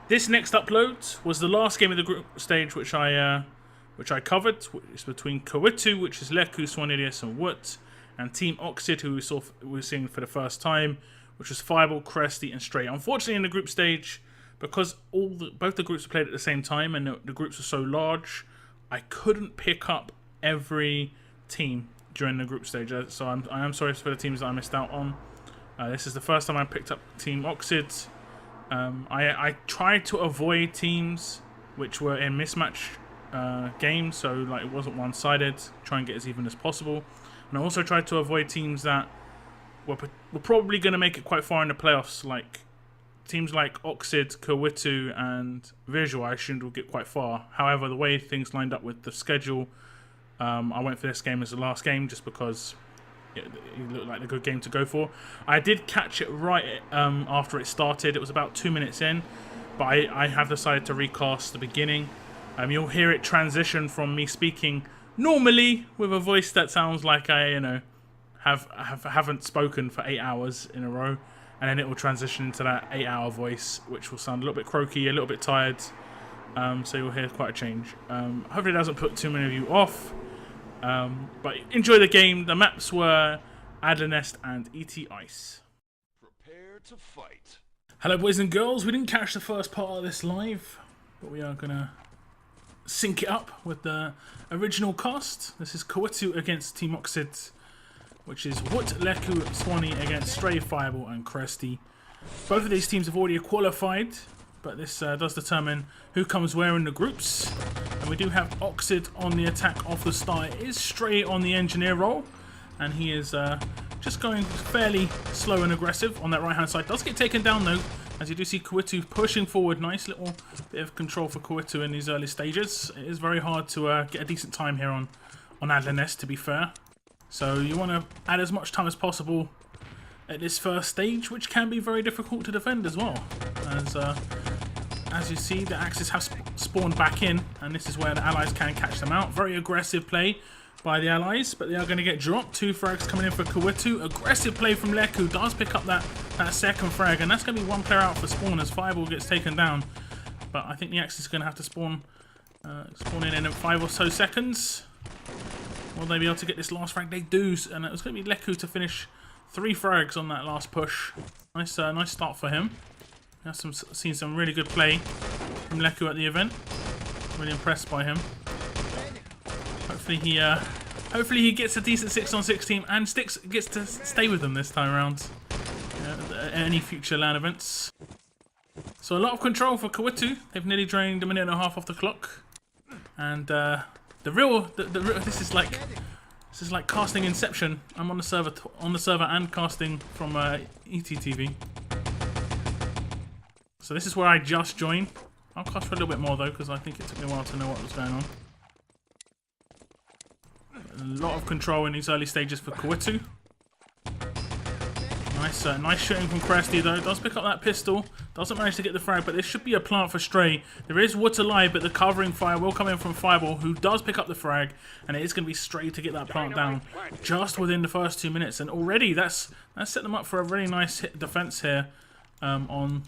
This next upload was the last game of the group stage, which I covered. It's between KURWITTU, which is Leku, Swanidis, and Woot, and TEAMOXID, who we're seeing for the first time, which was Fireball, Cresty, and Stray. Unfortunately, in the group stage, because both the groups were played at the same time and the groups were so large, I couldn't pick up every team during the group stage. So I am sorry for the teams that I missed out on. This is the first time I picked up TEAMOXID. I tried to avoid teams which were in mismatch games, so like it wasn't one-sided. Try and get as even as possible. And I also tried to avoid teams that were probably going to make it quite far in the playoffs, like teams like Oxid, KURWITTU, and Visual. I assumed will get quite far. However, the way things lined up with the schedule, I went for this game as the last game just because it looked like a good game to go for. I did catch it right after it started. It was about 2 minutes in, but I have decided to recast the beginning. You'll hear it transition from me speaking normally with a voice that sounds like I, haven't spoken for 8 hours in a row, and then it will transition into that 8-hour voice, which will sound a little bit croaky, a little bit tired. So you'll hear quite a change. Hopefully it doesn't put too many of you off. But enjoy the game. The maps were Adler Nest and ET Ice. Prepare to fight. Hello boys and girls, we didn't catch the first part of this live, but we are gonna sync it up with the original cast. This is KURWITTU against TEAMOXID, which is Woot, Leku, Swanee against Stray, Fireball and Cresty. Both of these teams have already qualified, but this does determine who comes where in the groups. And we do have Oxid on the attack off the start. It is Stray on the engineer role, and he is just going fairly slow and aggressive on that right hand side. Does get taken down though, as you do see KURWITTU pushing forward. Nice little bit of control for KURWITTU in these early stages. It is very hard to get a decent time here on Adler Nest, to be fair. So you want to add as much time as possible at this first stage, which can be very difficult to defend as well. As you see, the Axis have spawned back in, and this is where the allies can catch them out. Very aggressive play by the allies, but they are going to get dropped. 2 frags coming in for KURWITTU. Aggressive play from Leku. Does pick up that second frag, and that's going to be 1 player out for spawn as Fireball gets taken down. But I think the Axis is going to have to spawn in 5 or so seconds. Will they be able to get this last frag? They do, and it was going to be Leku to finish 3 frags on that last push. Nice start for him. Seen some really good play from Leku at the event. Really impressed by him. Hopefully he gets a decent 6-on-6 team and gets to stay with them this time around. At any future LAN events. So a lot of control for KURWITTU. They've nearly drained a minute and a half off the clock. And this is like casting Inception. I'm on the server and casting from ETTV. So this is where I just joined. I'll cast for a little bit more though, because I think it took me a while to know what was going on. A lot of control in these early stages for KURWITTU. Nice shooting from Cresty though. Does pick up that pistol. Doesn't manage to get the frag, but this should be a plant for Stray. There is Woot alive, but the covering fire will come in from Fireball, who does pick up the frag, and it is going to be Stray to get that plant down just within the first 2 minutes. And already that's set them up for a really nice defense here on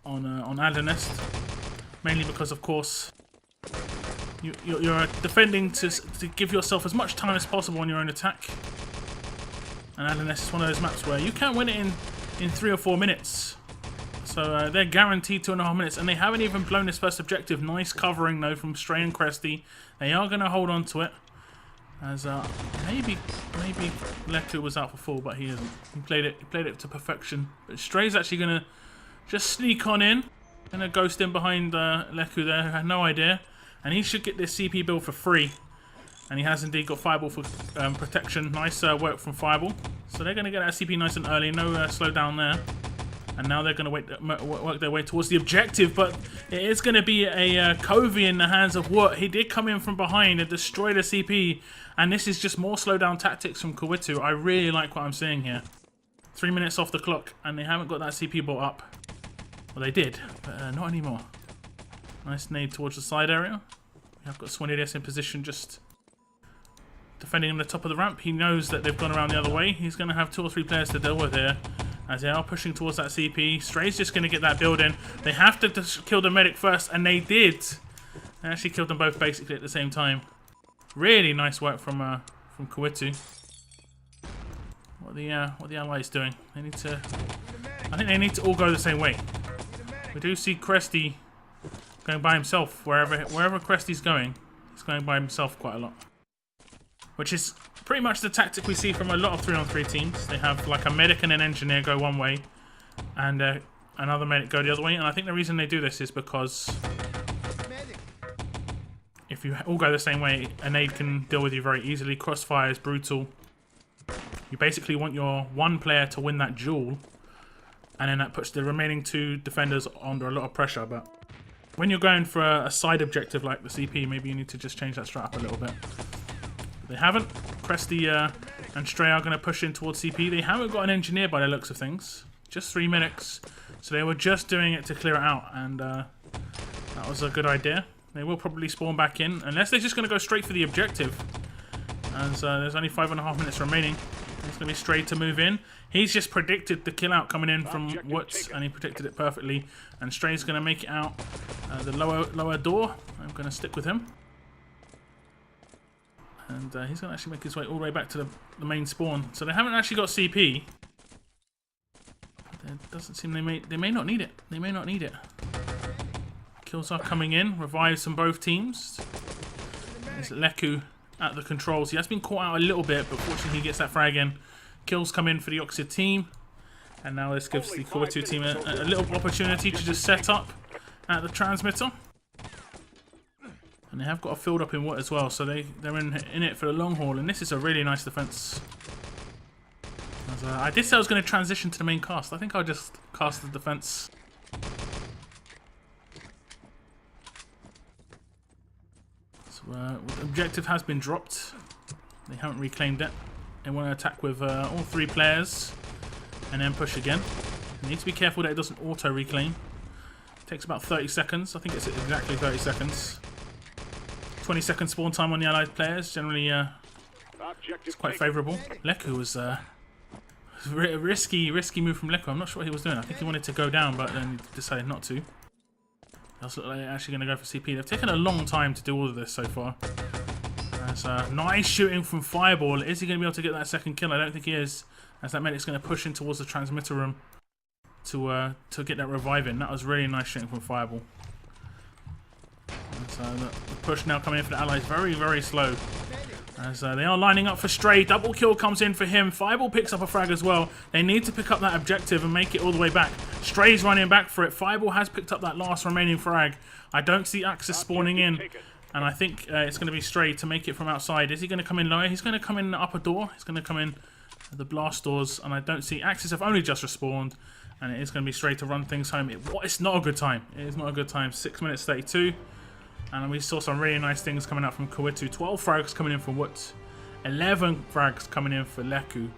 Adler Nest. Mainly because, of course, you're defending to give yourself as much time as possible on your own attack. And Adler Nest is one of those maps where you can win it in 3 or 4 minutes. So they're guaranteed 2.5 minutes, and they haven't even blown this first objective. Nice covering though from Stray and Cresty. They are going to hold on to it. As maybe Leku was out for full, but he isn't. He played it to perfection. But Stray's actually going to just sneak on in. Gonna ghost in behind Leku there, had no idea. And he should get this CP build for free. And he has indeed got Fireball for protection. Nice work from Fireball. So they're gonna get that CP nice and early, no slow down there. And now they're gonna work their way towards the objective, but it is gonna be a Covey in the hands of Woot. He did come in from behind and destroy the CP. And this is just more slow down tactics from KURWITTU. I really like what I'm seeing here. 3 minutes off the clock, and they haven't got that CP built up. Well, they did, but not anymore. Nice nade towards the side area. We have got Swanidis in position, just defending him the top of the ramp. He knows that they've gone around the other way. He's going to have 2 or 3 players to deal with here. as they are pushing towards that CP. Stray's just going to get that build in. They have to just kill the medic first, and they did. They actually killed them both basically at the same time. Really nice work from KURWITTU. What are the allies doing? They need to. I think they need to all go the same way. We do see Cresty going by himself wherever Cresty's going. He's going by himself quite a lot, which is pretty much the tactic we see from a lot of 3-on-3 teams. They have like a medic and an engineer go one way, and another medic go the other way. And I think the reason they do this is because if you all go the same way, a nade can deal with you very easily. Crossfire is brutal. You basically want your one player to win that duel, and then that puts the remaining 2 defenders under a lot of pressure. But when you're going for a side objective like the CP, maybe you need to just change that strat up a little bit. But they haven't. Cresty and Stray are going to push in towards CP. They haven't got an engineer by the looks of things. Just 3 medics. So they were just doing it to clear it out, and that was a good idea. They will probably spawn back in, unless they're just going to go straight for the objective. As there's only 5.5 minutes remaining. It's going to be Stray to move in. He's just predicted the kill out coming in from Woods, and he predicted it perfectly. And Stray's going to make it out the lower door. I'm going to stick with him. And he's going to actually make his way all the way back to the main spawn. So they haven't actually got CP. It doesn't seem they may not need it. They may not need it. Kills are coming in. Revives from both teams. There's Leku at the controls. He has been caught out a little bit, but fortunately he gets that frag in. Kills come in for the Oxid team. And now this gives the KURWITTU team a little opportunity to just set up at the transmitter. And they have got a field up in wood as well, so they're in it for the long haul. And this is a really nice defense. I did say I was going to transition to the main cast. I think I'll just cast the defense. So the objective has been dropped. They haven't reclaimed it. They want to attack with all 3 players and then push again. You need to be careful that it doesn't auto-reclaim. It takes about 30 seconds. I think it's exactly 30 seconds. 20-second spawn time on the allied players. Generally, it's quite favourable. Leku was a risky move from Leku. I'm not sure what he was doing. I think he wanted to go down, but then he decided not to. That's what they're actually going to go for CP. They've taken a long time to do all of this so far. That's nice shooting from Fireball. Is he going to be able to get that second kill? I don't think he is, as that medic's going to push in towards the transmitter room to get that revive in. That was really nice shooting from Fireball. And so the push now coming in for the allies very, very slow. As they are lining up for Stray. Double kill comes in for him. Fireball picks up a frag as well. They need to pick up that objective and make it all the way back. Stray's running back for it. Fireball has picked up that last remaining frag. I don't see Axis spawning in. And I think it's going to be Stray to make it from outside. Is he going to come in lower? He's going to come in the upper door. He's going to come in the blast doors. And I don't see Axis have only just respawned. And it is going to be Stray to run things home. It's not a good time. It is not a good time. 6 minutes 32. And we saw some really nice things coming out from KURWITTU. 12 frags coming in from Woods. 11 frags coming in for Leku.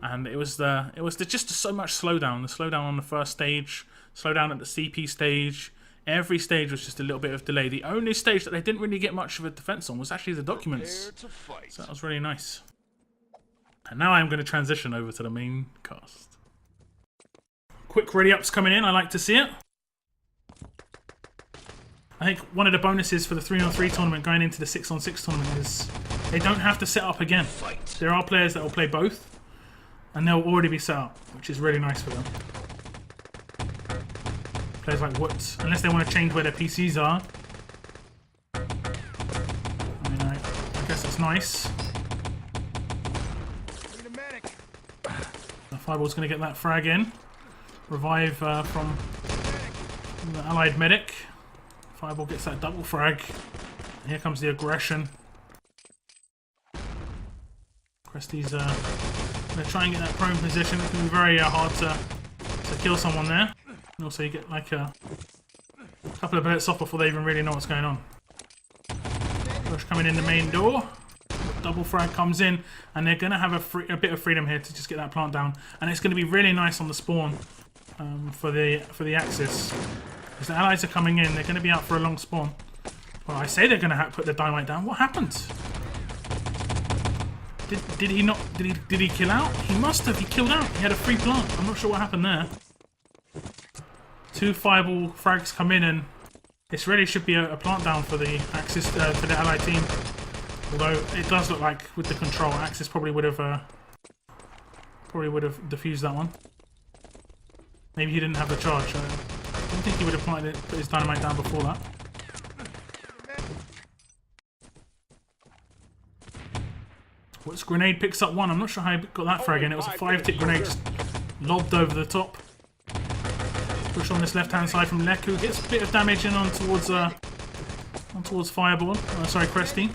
And it was just so much slowdown. The slowdown on the first stage. Slowdown at the CP stage. Every stage was just a little bit of delay. The only stage that they didn't really get much of a defense on was actually the documents. So that was really nice. And now I'm going to transition over to the main cast. Quick ready ups coming in. I like to see it. I think one of the bonuses for the 3-on-3 tournament going into the 6-on-6 tournament is they don't have to set up again. There are players that will play both, and they'll already be set up, which is really nice for them. Players like Woods, unless they want to change where their PCs are. I mean, I guess that's nice. The Fireball's going to get that frag in. Revive from the allied medic. Fireball gets that double frag. And here comes the aggression. Cresty's going to try and get that prone position. It's going to be very hard to kill someone there. And also you get like a couple of bullets off before they even really know what's going on. Push coming in the main door. Double frag comes in, and they're going to have a bit of freedom here to just get that plant down. And it's going to be really nice on the spawn for the Axis. As the allies are coming in, they're going to be out for a long spawn. Well, I say they're going to put the dynamite down. What happened? Did he not? Did he kill out? He must have. He killed out. He had a free plant. I'm not sure what happened there. 2 fireball frags come in, and this really should be a plant down for the Axis for the Allied team. Although it does look like with the control, Axis probably would have defused that one. Maybe he didn't have the charge. I don't think he would have planted it, put his dynamite down before that. What's grenade picks up 1. I'm not sure how he got that frag in. It was a 5-tick grenade just lobbed over the top. Push on this left-hand side from Leku. Gets a bit of damage in on towards Fireball. Oh, sorry, Cresty.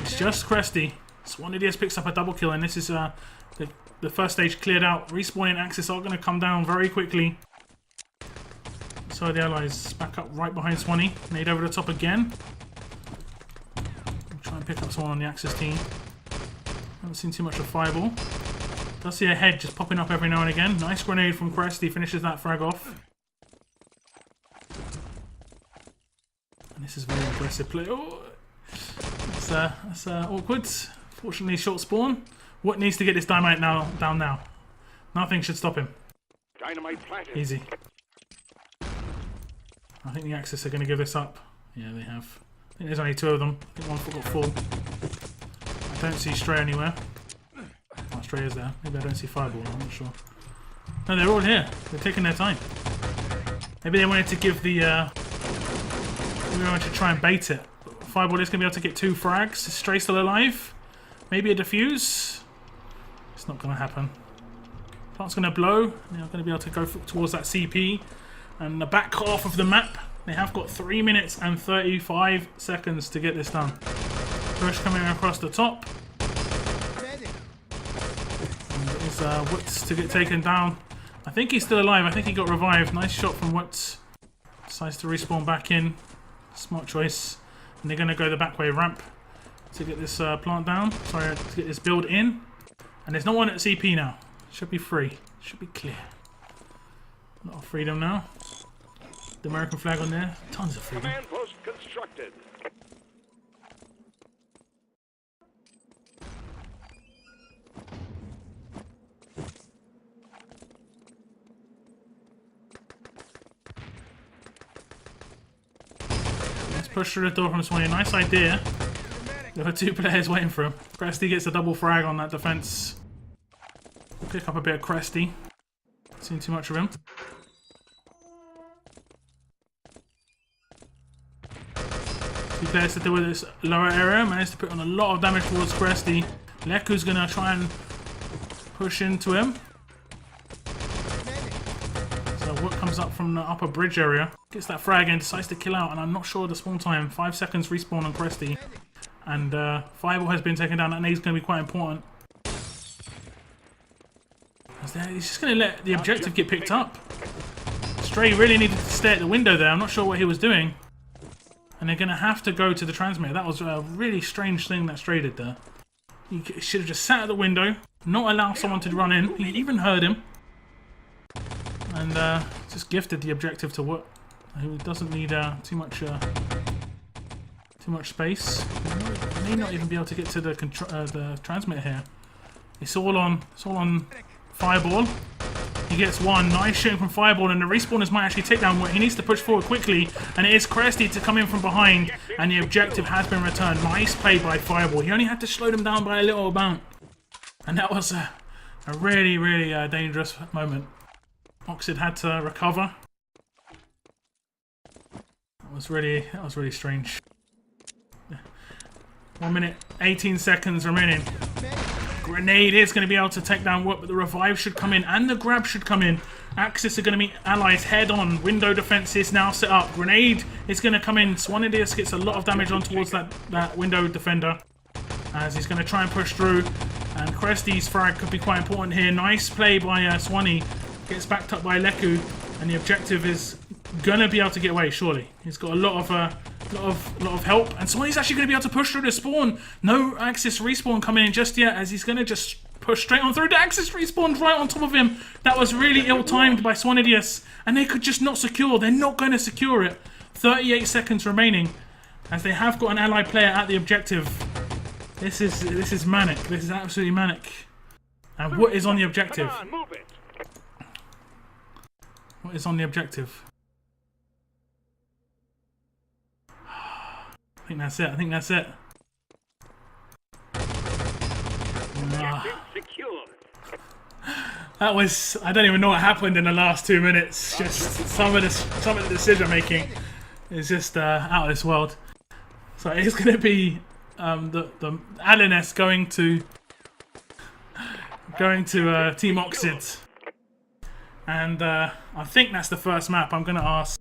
It's just Cresty. SwanIdius picks up a double kill, and this is the first stage cleared out. Respawning Axis are going to come down very quickly. So the Allies back up right behind Swanee. Nade over the top again. We'll try and pick up someone on the Axis team. Haven't seen too much of Fireball. Does see a head just popping up every now and again. Nice grenade from Cresty, finishes that frag off. And this is very aggressive play. Oh, that's awkward. Fortunately, short spawn. What needs to get this dynamite down now? Nothing should stop him. Dynamite planted. Easy. I think the Axis are going to give this up. Yeah, they have. I think there's only 2 of them. I think one foot got full. I don't see Stray anywhere. Oh, Stray is there. Maybe I don't see Fireball. I'm not sure. No, they're all here. They're taking their time. Maybe they wanted to give the... maybe they wanted to try and bait it. Fireball is going to be able to get 2 frags. Is Stray still alive? Maybe a defuse? It's not going to happen. Plant's going to blow. They're going to be able to go towards that CP. And the back half of the map, they have got 3 minutes and 35 seconds to get this done. Push coming across the top. And it is Woods to get taken down. I think he's still alive. I think he got revived. Nice shot from Woods. Decides to respawn back in. Smart choice. And they're going to go the back way ramp to get this plant down. Sorry, to get this build in. And there's no one at CP now. Should be free. Should be clear. A lot of freedom now. The American flag on there. Tons of freedom. Command post constructed. Let's push through the door from Swanee. Nice idea. There are 2 players waiting for him. Cresty gets a double frag on that defense. Pick up a bit of Cresty. Seen too much of him. Two players to deal with this lower area. Managed to put on a lot of damage towards Cresty. Leku's going to try and push into him. So what comes up from the upper bridge area. Gets that frag and decides to kill out. And I'm not sure the spawn time. 5 seconds respawn on Cresty. And Fireball has been taken down. That nade's going to be quite important. He's just going to let the objective get picked up. Stray really needed to stay at the window there. I'm not sure what he was doing. And they're going to have to go to the transmitter. That was a really strange thing that Stray did there. He should have just sat at the window, not allow someone to run in. He even heard him. And just gifted the objective to what? Who doesn't need too much space. He may not even be able to get to the transmitter here. It's all on Fireball. He gets 1. Nice shooting from Fireball, and the respawners might actually take down what he needs to push forward quickly. And it is Cresty to come in from behind, and the objective has been returned. Nice play by Fireball. He only had to slow them down by a little amount. And that was a really, really dangerous moment. Oxid had to recover. That was really strange. 1 minute, 18 seconds remaining. Grenade is going to be able to take down what, but the revive should come in and the grab should come in. Axis are going to meet allies head on. Window defense is now set up. Grenade is going to come in. SwanIdius gets a lot of damage on towards that window defender as he's going to try and push through. And Cresty's frag could be quite important here. Nice play by Swanee. Gets backed up by Leku, and the objective is going to be able to get away. Surely he's got a lot of help, and Swanee's actually going to be able to push through the spawn. No Axis respawn coming in just yet, as he's going to just push straight on through. The Axis respawned right on top of him. That was really ill-timed by SwanIdius, and they could just not secure. They're not going to secure it. 38 seconds remaining, as they have got an allied player at the objective. This is manic. This is absolutely manic. And what is on the objective? Come on, move it. What is on the objective? I think that's it. I think that's it. Secured. That was, I don't even know what happened in the last 2 minutes. Just some of the decision making is just out of this world. So it's going to be the LNS going to TEAMOXID, and I think that's the first map. I'm going to ask.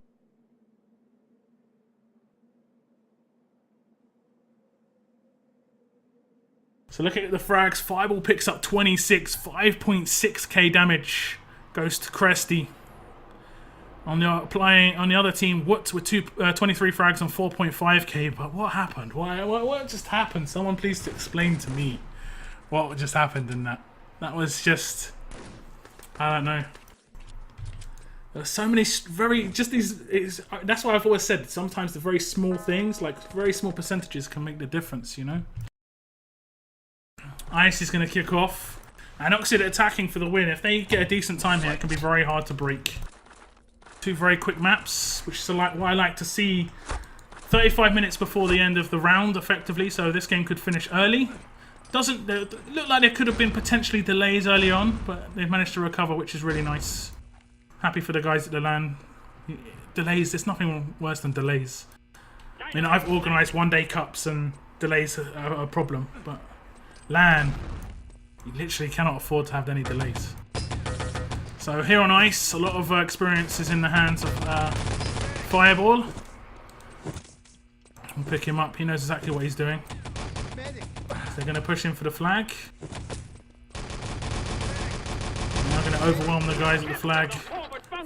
So looking at the frags, Fireball picks up 26, 5.6k damage goes to Cresty. On the other team, Woods with 23 frags and 4.5k. But what happened? What just happened? Someone please explain to me what just happened in that. That was just, I don't know. There's so many that's why I've always said sometimes the very small things, like very small percentages, can make the difference. You know. Ice is going to kick off, and Oxid attacking for the win. If they get a decent time here, it can be very hard to break. Two very quick maps, which is what I like to see. 35 minutes before the end of the round, effectively, so this game could finish early. Doesn't look like there could have been potentially delays early on, but they've managed to recover, which is really nice. Happy for the guys at the LAN. Delays, there's nothing worse than delays. I mean, I've organised one-day cups, and delays are a problem, but LAN, you literally cannot afford to have any delays. So here on ice, a lot of experience is in the hands of Fireball. We'll pick him up, he knows exactly what he's doing. So they're going to push him for the flag. Now going to overwhelm the guys at the flag.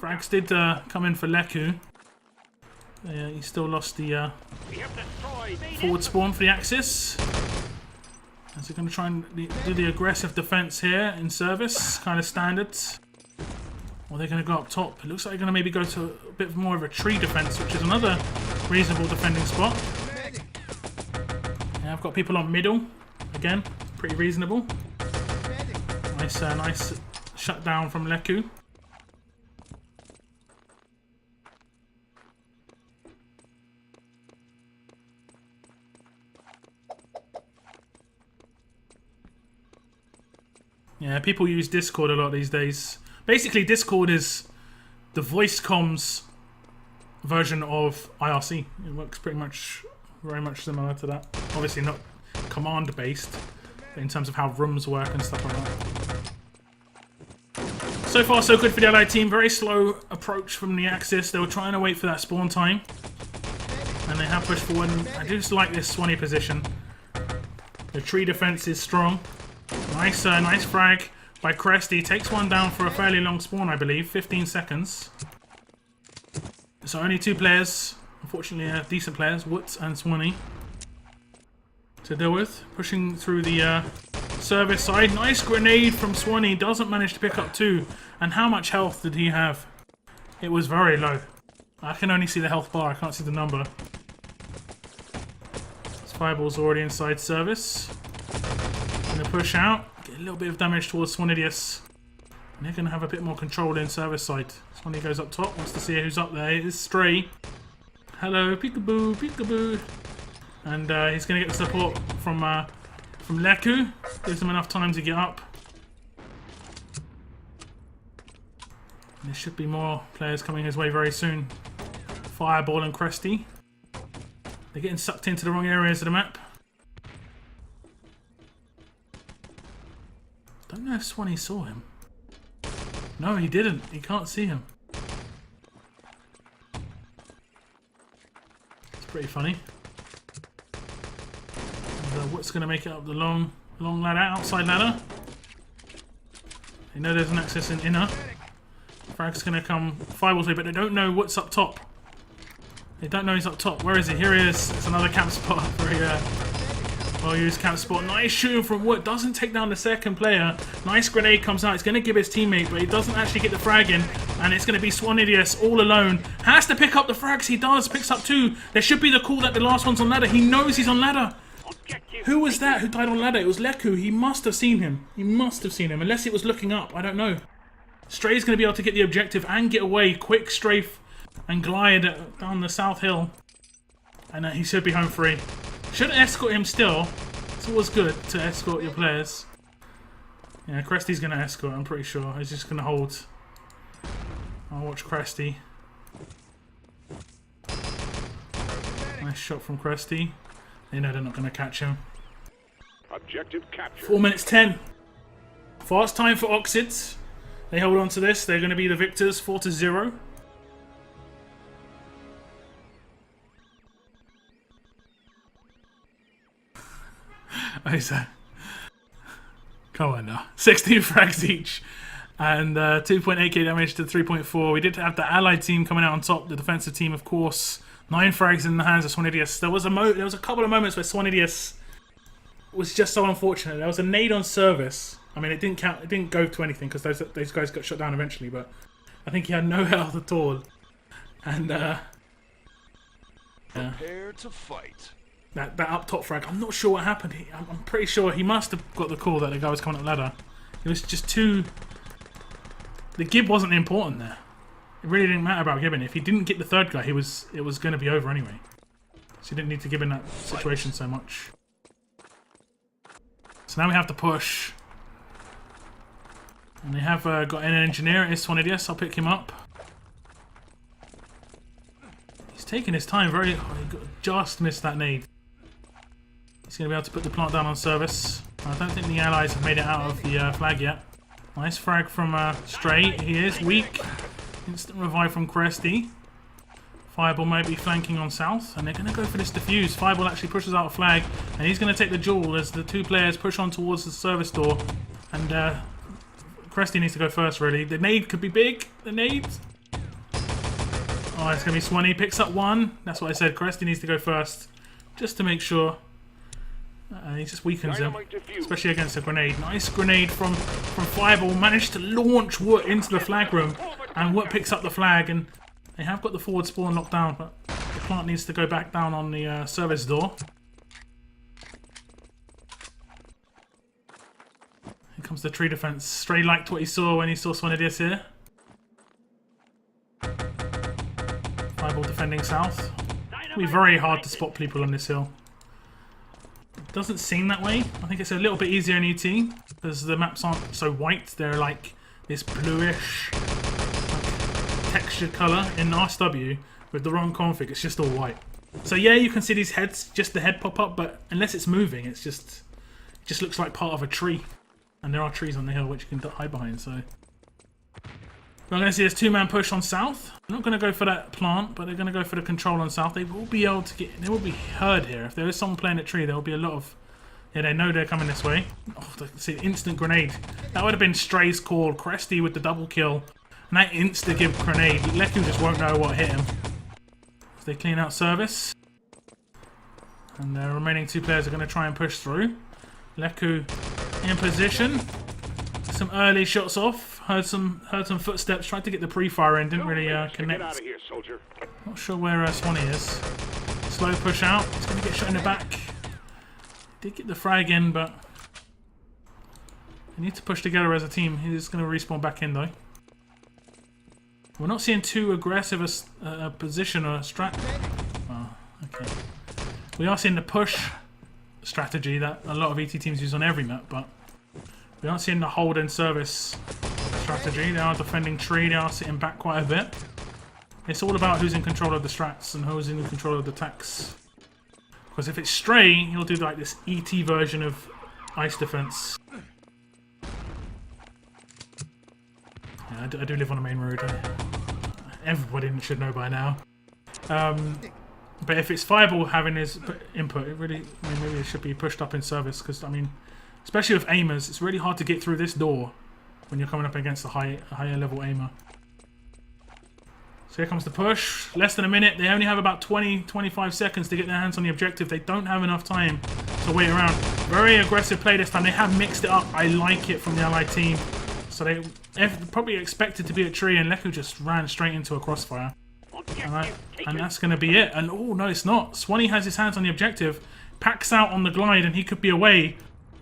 Frags did come in for Leku. He still lost the forward spawn for the Axis. So they're going to try and do the aggressive defense here in service, kind of standard. Or they're going to go up top. It looks like they're going to maybe go to a bit more of a tree defense, which is another reasonable defending spot. Yeah, I've got people on middle. Again, pretty reasonable. Nice shutdown from Leku. Yeah, people use Discord a lot these days. Basically, Discord is the voice comms version of IRC. It works pretty much, very much similar to that. Obviously not command-based, but in terms of how rooms work and stuff like that. So far, so good for the Allied team. Very slow approach from the Axis. They were trying to wait for that spawn time, and they have pushed forward. I do just like this Swanee position. The tree defense is strong. Nice frag by Cresty. Takes one down for a fairly long spawn, I believe. 15 seconds. So only two players, unfortunately decent players, Woods and Swanee, to deal with. Pushing through the service side. Nice grenade from Swanee. Doesn't manage to pick up two. And how much health did he have? It was very low. I can only see the health bar. I can't see the number. Fireball's already inside service. Gonna push out, get a little bit of damage towards Swanidius. And they're gonna have a bit more control in service side. Swanee goes up top, wants to see who's up there. It is Stray. Hello, peekaboo, peekaboo. And he's gonna get the support from Leku. Gives him enough time to get up. And there should be more players coming his way very soon. Fireball and Cresty. They're getting sucked into the wrong areas of the map. Don't know if Swanee saw him. No, he didn't. He can't see him. It's pretty funny. And, what's going to make it up the long ladder, outside ladder? They know there's an access in inner. Frag's going to come Fireball's way, but they don't know what's up top. They don't know he's up top. Where is he? Here he is. It's another camp spot. Very well used camp spot. Nice shooting from Wood. Doesn't take down the second player. Nice grenade comes out. It's going to give his teammate, but he doesn't actually get the frag in. And it's going to be Swanidius all alone. Has to pick up the frags. He does. Picks up two. There should be the call that the last one's on ladder. He knows he's on ladder. Who was that who died on ladder? It was Leku. He must have seen him. He must have seen him. Unless it was looking up. I don't know. Stray's going to be able to get the objective and get away. Quick strafe and glide down the south hill. And he should be home free. Should escort him still. It's always good to escort your players. Yeah, Cresty's going to escort, I'm pretty sure. He's just going to hold. I'll watch Cresty. Nice shot from Cresty. They know they're not going to catch him. Objective captured. 4 minutes 10. Fast time for Oxids. They hold on to this. They're going to be the victors, 4-0. Come on now. 16 frags each. And 2.8k damage to 3.4. We did have the allied team coming out on top. The defensive team, of course. 9 frags in the hands of SwanIdius. There was a couple of moments where SwanIdius was just so unfortunate. There was a nade on service. I mean, it didn't count. It didn't go to anything because those guys got shot down eventually. But I think he had no health at all. And Prepare to fight. That up top frag. I'm not sure what happened. I'm pretty sure he must have got the call that the guy was coming up the ladder. It was just too. The gib wasn't important there. It really didn't matter about gibbing. If he didn't get the third guy, it was going to be over anyway. So he didn't need to give in that situation so much. So now we have to push. And they have got an engineer. It is SwanIdius. I'll pick him up. He's taking his time. He just missed that nade. He's going to be able to put the plant down on service. I don't think the allies have made it out of the flag yet. Nice frag from Stray. He is weak. Instant revive from Cresty. Fireball might be flanking on south, and they're going to go for this defuse. Fireball actually pushes out a flag, and he's going to take the jewel as the two players push on towards the service door. And Cresty needs to go first, really. The nade could be big. The nade. Oh, it's going to be Swanee. Picks up one. That's what I said. Cresty needs to go first, just to make sure. He just weakens him, especially against a grenade. Nice grenade from Fireball. Managed to launch Woot into the flag room, and Woot picks up the flag. And they have got the forward spawn locked down, but the plant needs to go back down on the service door. Here comes the tree defense. Stray liked what he saw when he saw SwanIdius here. Fireball defending south. It'll be very hard to spot people on this hill. Doesn't seem that way. I think it's a little bit easier in ET because the maps aren't so white. They're like this bluish textured colour. In RSW with the wrong config, it's just all white. So yeah, you can see these heads, just the head pop up, but unless it's moving, it just looks like part of a tree. And there are trees on the hill which you can hide behind. So we're going to see this two-man push on south. They're not going to go for that plant, but they're going to go for the control on south. They will be able to get. They will be heard here. If there is someone playing at tree, there will be a lot of. Yeah, they know they're coming this way. Oh, see, instant grenade. That would have been Stray's call. Cresty with the double kill, and that insta-give grenade. Leku just won't know what hit him. So they clean out service, and the remaining two players are going to try and push through. Leku in position. Some early shots off. Heard some footsteps. Tried to get the pre-fire in. Didn't really connect. Get out of here, soldier. Not sure where Swanee is. Slow push out. He's going to get shot in the back. Did get the frag in, but they need to push together as a team. He's going to respawn back in though. We're not seeing too aggressive a position or a strat. Oh, okay. We are seeing the push strategy that a lot of ET teams use on every map, but we aren't seeing the hold and service strategy. They are defending tree. They are sitting back quite a bit. It's all about who's in control of the strats and who's in control of the attacks. Because if it's Stray, he'll do like this ET version of ice defense. Yeah, I do live on a main road. Everybody should know by now. But if it's Fireball having his input, it really, I mean, maybe it should be pushed up in service. Because I mean, especially with aimers, it's really hard to get through this door when you're coming up against a higher level aimer. So here comes the push. Less than a minute. They only have about 20-25 seconds to get their hands on the objective. They don't have enough time to wait around. Very aggressive play this time. They have mixed it up. I like it from the allied team. So they probably expected to be a tree, and Leku just ran straight into a crossfire. And that's going to be it. And oh no, it's not. Swanee has his hands on the objective. Packs out on the glide and he could be away.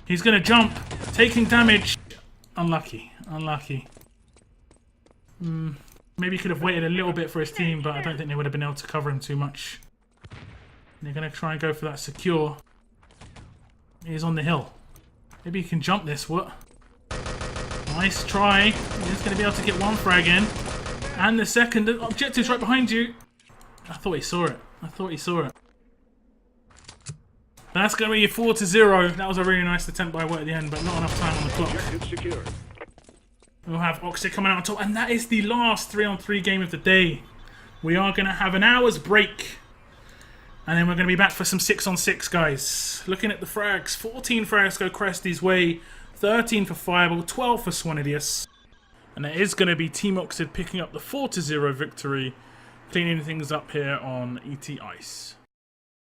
He's going to jump, taking damage. Unlucky, unlucky. Maybe he could have waited a little bit for his team, but I don't think they would have been able to cover him too much. They're going to try and go for that secure. He's on the hill. Maybe he can jump this, what? Nice try. He's going to be able to get one frag in. And the second. Objective's right behind you. I thought he saw it. I thought he saw it. That's going to be 4-0. That was a really nice attempt by Witt at the end, but not enough time on the clock. Objective secured. We'll have Oxid coming out on top, and that is the last 3-on-3 game of the day. We are going to have an hour's break, and then we're going to be back for some 6-on-6, guys. Looking at the frags, 14 frags go Cresty's way, 13 for Fireball, 12 for Swanidius. And it is going to be TEAMOXID picking up the 4-0 victory, cleaning things up here on ET Ice.